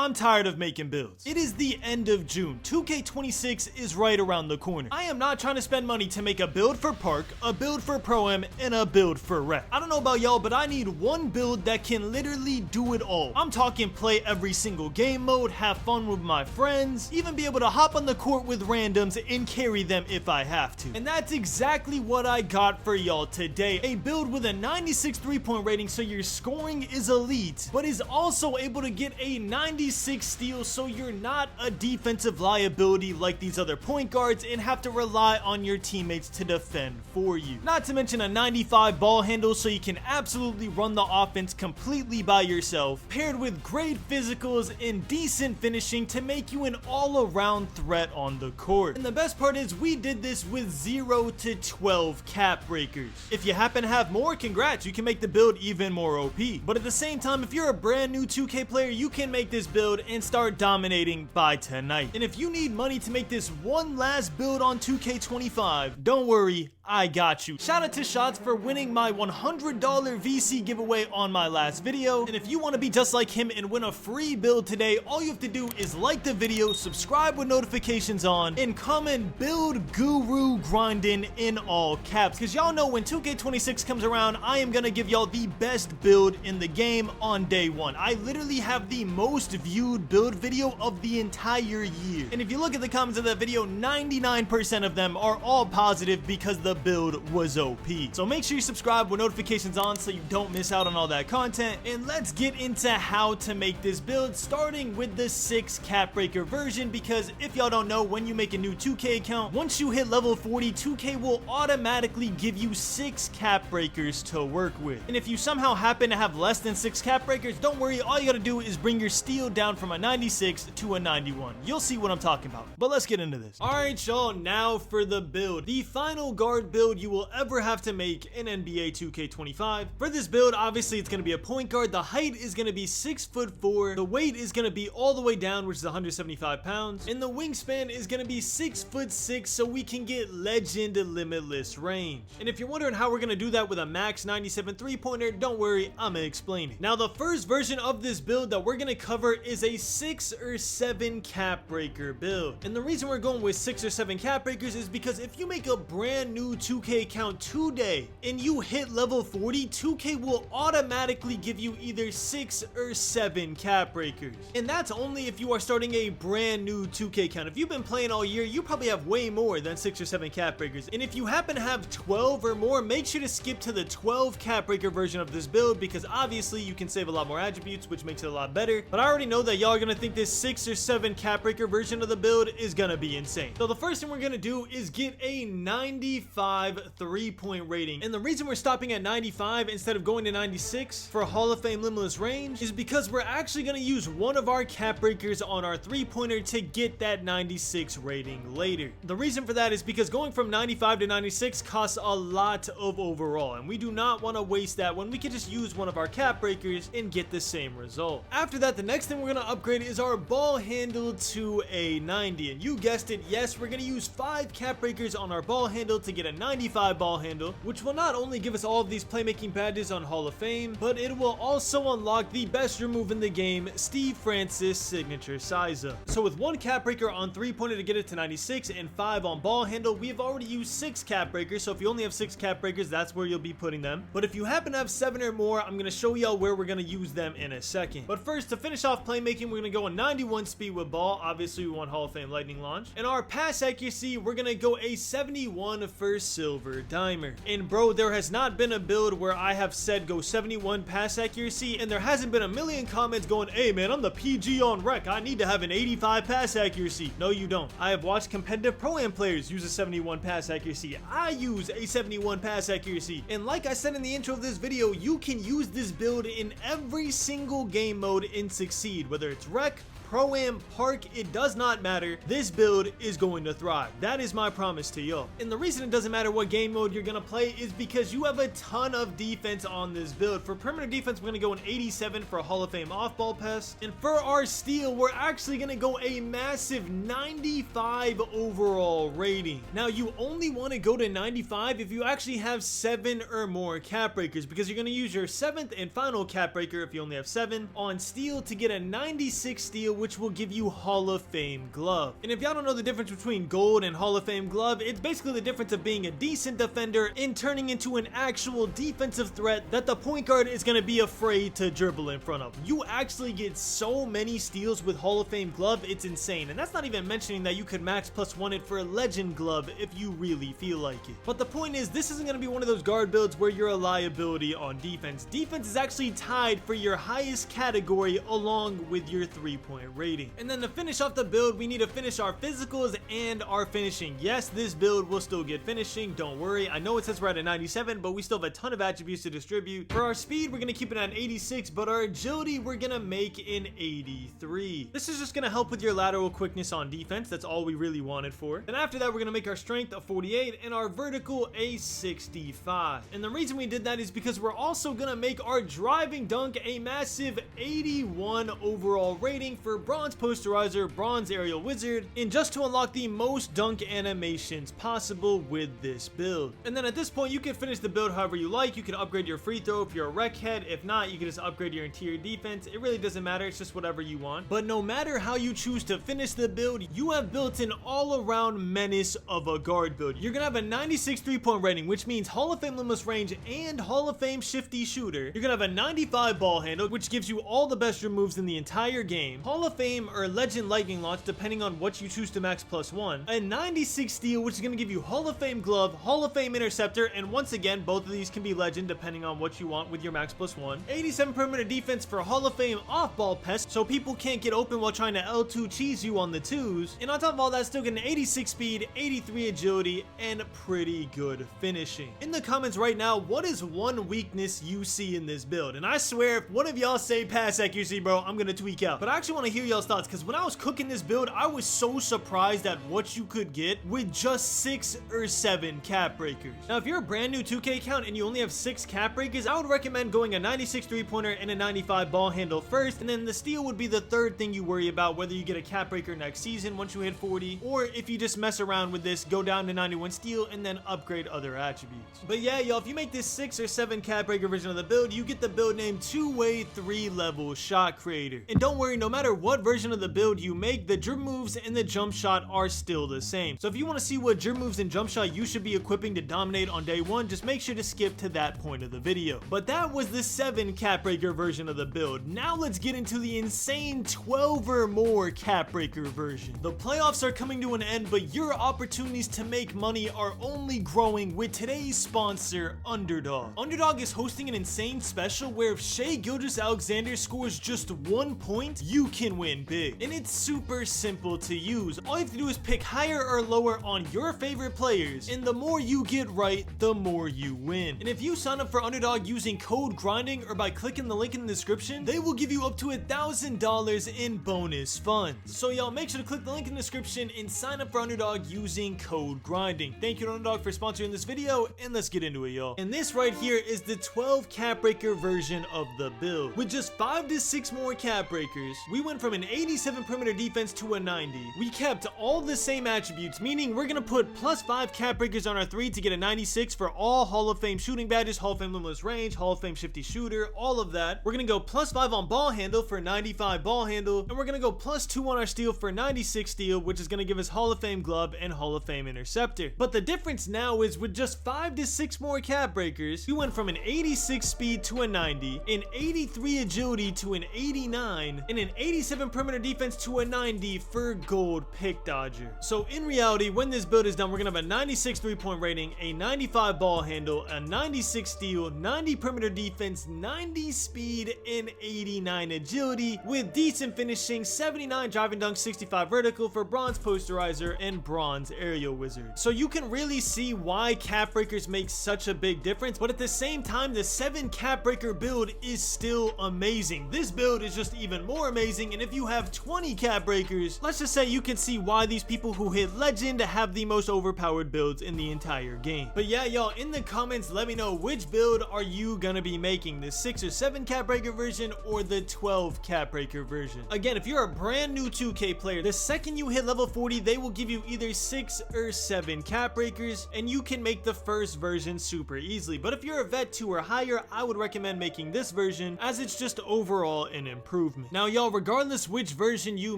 I'm tired of making builds. It is the end of June. 2K26 is right around the corner. I am not trying to spend money to make a build for Park, a build for Pro-Am, and a build for Rec. I don't know about y'all, but I need one build that can literally do it all. I'm talking play every single game mode, have fun with my friends, even be able to hop on the court with randoms and carry them if I have to. And that's exactly what I got for y'all today. A build with a 96 3-point rating so your scoring is elite, but is also able to get a 96 steal so you're not a defensive liability like these other point guards and have to rely on your teammates to defend for you. Not to mention a 95 ball handle so you can absolutely run the offense completely by yourself, paired with great physicals and decent finishing to make you an all-around threat on the court. And the best part is we did this with 0 to 12 cap breakers. If you happen to have more, congrats, you can make the build even more OP. But at the same time, if you're a brand new 2K player, you can make this build and start dominating by tonight. And if you need money to make this one last build on 2K25, don't worry, I got you. Shout out to Shots for winning my $100 VC giveaway on my last video. And if you want to be just like him and win a free build today, all you have to do is like the video, subscribe with notifications on, and comment "Build Guru Grinding" in all caps. Because y'all know when 2K26 comes around, I am going to give y'all the best build in the game on day one. I literally have the most viewed build video of the entire year. And if you look at the comments of that video, 99% of them are all positive because the build was OP. So make sure you subscribe with notifications on so you don't miss out on all that content. And let's get into how to make this build, starting with the 6 cap breaker version, because if y'all don't know, when you make a new 2K account, once you hit level 40, 2K will automatically give you 6 cap breakers to work with. And if you somehow happen to have less than 6 cap breakers, don't worry, all you gotta do is bring your steal down from a 96 to a 91. You'll see what I'm talking about. But let's get into this. Alright y'all, now for the build. The final guard build you will ever have to make in NBA 2K25. For this build, obviously it's gonna be a point guard. The height is gonna be 6'4". The weight is gonna be all the way down, which is 175 pounds. And the wingspan is gonna be 6'6", so we can get legend limitless range. And if you're wondering how we're gonna do that with a max 97 3-pointer, don't worry, I'ma explain it. Now the first version of this build that we're gonna cover is a 6 or 7 cap breaker build. And the reason we're going with 6 or 7 cap breakers is because if you make a brand new 2K account today and you hit level 40, 2K will automatically give you either 6 or 7 cap breakers. And that's only if you are starting a brand new 2K account. If you've been playing all year, you probably have way more than 6 or 7 cap breakers. And if you happen to have 12 or more, make sure to skip to the 12 cap breaker version of this build, because obviously you can save a lot more attributes, which makes it a lot better. But I already know that y'all are gonna think this 6 or 7 cap breaker version of the build is gonna be insane. So the first thing we're gonna do is get a 95 3-point rating. And the reason we're stopping at 95 instead of going to 96 for Hall of Fame limitless range is because we're actually gonna use one of our cap breakers on our 3-pointer to get that 96 rating later. The reason for that is because going from 95 to 96 costs a lot of overall, and we do not want to waste that when we can just use one of our cap breakers and get the same result. After that, the next thing we're going to upgrade is our ball handle to a 90, and you guessed it, yes, we're going to use 5 cap breakers on our ball handle to get a 95 ball handle, which will not only give us all of these playmaking badges on Hall of Fame, but it will also unlock the best remove in the game, Steve Francis signature Siza. So with 1 cap breaker on 3-pointer to get it to 96 and 5 on ball handle, we have already used 6 cap breakers. So if you only have 6 cap breakers, that's where you'll be putting them. But if you happen to have 7 or more, I'm going to show y'all where we're going to use them in a second. But first, to finish off playmaking, we're going to go a 91 speed with ball. Obviously, we want Hall of Fame lightning launch. And our pass accuracy, we're going to go a 71 for silver dimer. And bro, there has not been a build where I have said go 71 pass accuracy, and there hasn't been a million comments going, hey man, I'm the PG on rec, I need to have an 85 pass accuracy. No, you don't. I have watched competitive pro-am players use a 71 pass accuracy. I use a 71 pass accuracy. And like I said in the intro of this video, you can use this build in every single game mode and succeed, whether it's rec, Pro-Am, Park, it does not matter. This build is going to thrive. That is my promise to y'all. And the reason it doesn't matter what game mode you're gonna play is because you have a ton of defense on this build. For perimeter defense, we're gonna go an 87 for a Hall of Fame off-ball pass. And for our steal, we're actually gonna go a massive 95 overall rating. Now, you only want to go to 95 if you actually have 7 or more cap breakers, because you're gonna use your 7th and final cap breaker, if you only have 7, on steal to get a 96 steel, which will give you Hall of Fame glove. And if y'all don't know the difference between gold and Hall of Fame glove, it's basically the difference of being a decent defender and turning into an actual defensive threat that the point guard is going to be afraid to dribble in front of. You actually get so many steals with Hall of Fame glove, it's insane. And that's not even mentioning that you could max +1 it for a legend glove if you really feel like it. But the point is, this isn't going to be one of those guard builds where you're a liability on defense. Defense is actually tied for your highest category along with your 3-point rating. And then to finish off the build, we need to finish our physicals and our finishing. Yes, this build will still get finishing, don't worry. I know it says we're at a 97, but we still have a ton of attributes to distribute. For our speed, we're going to keep it at an 86, but our agility, we're going to make an 83. This is just going to help with your lateral quickness on defense. That's all we really wanted for. And after that, we're going to make our strength a 48 and our vertical a 65. And the reason we did that is because we're also going to make our driving dunk a massive 81 overall rating for bronze posterizer, bronze aerial wizard, and just to unlock the most dunk animations possible with this build. And then at this point, you can finish the build however you like. You can upgrade your free throw if you're a rec head. If not, you can just upgrade your interior defense. It really doesn't matter. It's just whatever you want. But no matter how you choose to finish the build, you have built an all-around menace of a guard build. You're gonna have a 96 3-point rating, which means Hall of Fame limitless range and Hall of Fame shifty shooter. You're gonna have a 95 ball handle, which gives you all the best dribble moves in the entire game. Hall of Fame or legend lightning launch, depending on what you choose to max +1. A 96 steal, which is gonna give you Hall of Fame glove, Hall of Fame interceptor, and once again, both of these can be legend depending on what you want with your max +1. 87 perimeter defense for Hall of Fame off-ball pest, so people can't get open while trying to L2 cheese you on the twos. And on top of all that, still get an 86 speed, 83 agility, and pretty good finishing. In the comments right now, what is one weakness you see in this build? And I swear, if one of y'all say pass accuracy, bro, I'm gonna tweak out. But I actually want to hear y'all's thoughts, because when I was cooking this build, I was so surprised at what you could get with just 6 or 7 cap breakers. Now, if you're a brand new 2K account and you only have 6 cap breakers, I would recommend going a 96 3-pointer and a 95 ball handle first, and then the steal would be the third thing you worry about, whether you get a cap breaker next season once you hit 40, or if you just mess around with this, go down to 91 steal and then upgrade other attributes. But yeah, y'all, if you make this 6 or 7 cap breaker version of the build, you get the build name 2-way 3-level shot creator. And don't worry, no matter what version of the build you make, the dribble moves and the jump shot are still the same. So if you want to see what dribble moves and jump shot you should be equipping to dominate on day 1, just make sure to skip to that point of the video. But that was the 7 cap breaker version of the build. Now let's get into the insane 12 or more cap breaker version. The playoffs are coming to an end, but your opportunities to make money are only growing with today's sponsor, Underdog. Underdog is hosting an insane special where if Shai Gilgeous-Alexander scores just 1 point, you can win big. And it's super simple to use. All you have to do is pick higher or lower on your favorite players, and the more you get right, the more you win. And if you sign up for Underdog using code GRINDING or by clicking the link in the description, they will give you up to $1,000 in bonus funds. So y'all make sure to click the link in the description and sign up for Underdog using code GRINDING. Thank you to Underdog for sponsoring this video, and let's get into it, y'all. And this right here is the 12 cap breaker version of the build. With just 5 to 6 more cap breakers, we went from an 87 perimeter defense to a 90. We kept all the same attributes, meaning we're gonna put +5 cap breakers on our 3 to get a 96 for all Hall of Fame shooting badges, Hall of Fame limitless range, Hall of Fame shifty shooter, all of that. We're gonna go +5 on ball handle for 95 ball handle, and we're gonna go +2 on our steal for 96 steal, which is gonna give us Hall of Fame glove and Hall of Fame interceptor. But the difference now is with just 5 to 6 more cap breakers, we went from an 86 speed to a 90, an 83 agility to an 89, and an 87 perimeter defense to a 90 for gold pick dodger. So in reality, when this build is done, we're gonna have a 96 3-point rating, a 95 ball handle, a 96 steal, 90 perimeter defense, 90 speed, and 89 agility with decent finishing, 79 driving dunk, 65 vertical for bronze posterizer and bronze aerial wizard. So you can really see why cap breakers make such a big difference, but at the same time, the 7 cap breaker build is still amazing. This build is just even more amazing, and if you have 20 cap breakers, let's just say you can see why these people who hit legend have the most overpowered builds in the entire game. But yeah, y'all, in the comments, let me know which build are you gonna be making, the 6 or 7 cap breaker version or the 12 cap breaker version. Again, if you're a brand new 2K player, the second you hit level 40, they will give you either 6 or 7 cap breakers, and you can make the first version super easily. But if you're a vet 2 or higher, I would recommend making this version, as it's just overall an improvement. improvement. Now y'all, regardless which version you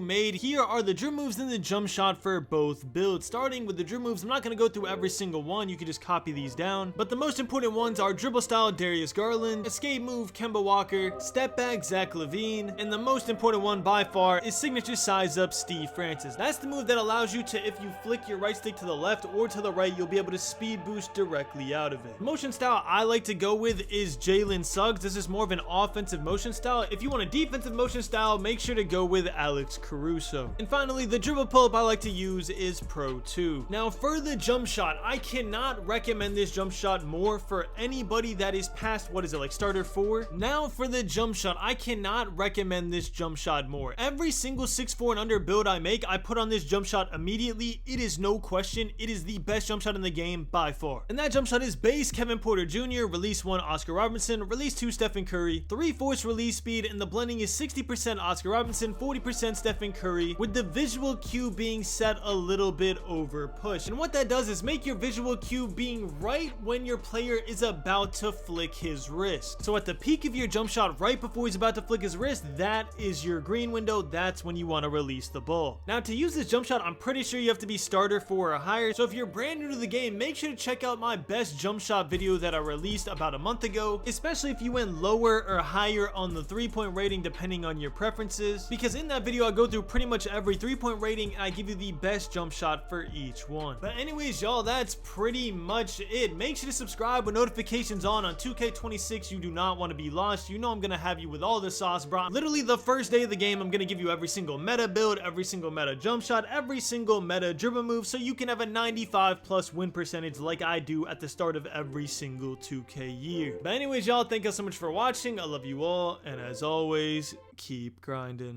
made, here are the dribble moves and the jump shot for both builds. Starting with the dribble moves, I'm not going to go through every single one, you can just copy these down, but the most important ones are dribble style Darius Garland, escape move Kemba Walker, step back Zach LaVine, and the most important one by far is signature size up Steve Francis. That's the move that allows you to, if you flick your right stick to the left or to the right, you'll be able to speed boost directly out of it. The motion style I like to go with is Jalen Suggs. This is more of an offensive motion style. If you want a defensive motion style, make sure to go with Alex Caruso. And finally, the dribble pull-up I like to use is Pro 2. Now for the jump shot, I cannot recommend this jump shot more for anybody that is past, what is it, like starter 4? Now for the jump shot, I cannot recommend this jump shot more. Every single 6'4" and under build I make, I put on this jump shot immediately. It is no question, it is the best jump shot in the game by far. And that jump shot is base Kevin Porter Jr., release 1 Oscar Robertson, release 2 Stephen Curry, 3 force release speed, and the blending is 60% Oscar Robinson, 40% Stephen Curry, with the visual cue being set a little bit over push. And what that does is make your visual cue being right when your player is about to flick his wrist. So at the peak of your jump shot, right before he's about to flick his wrist, that is your green window. That's when you want to release the ball. Now to use this jump shot, I'm pretty sure you have to be starter 4 or higher. So if you're brand new to the game, make sure to check out my best jump shot video that I released about a month ago, especially if you went lower or higher on the 3-point rating depending on your preferences, because in that video I go through pretty much every 3-point rating and I give you the best jump shot for each one. But anyways y'all, that's pretty much it. Make sure to subscribe with notifications on 2K26. You do not want to be lost. You know I'm gonna have you with all the sauce, bro. Literally the first day of the game, I'm gonna give you every single meta build, every single meta jump shot, every single meta dribble move, so you can have a 95+ win percentage like I do at the start of every single 2K year. But anyways y'all, thank you so much for watching. I love you all, and as always, keep grinding.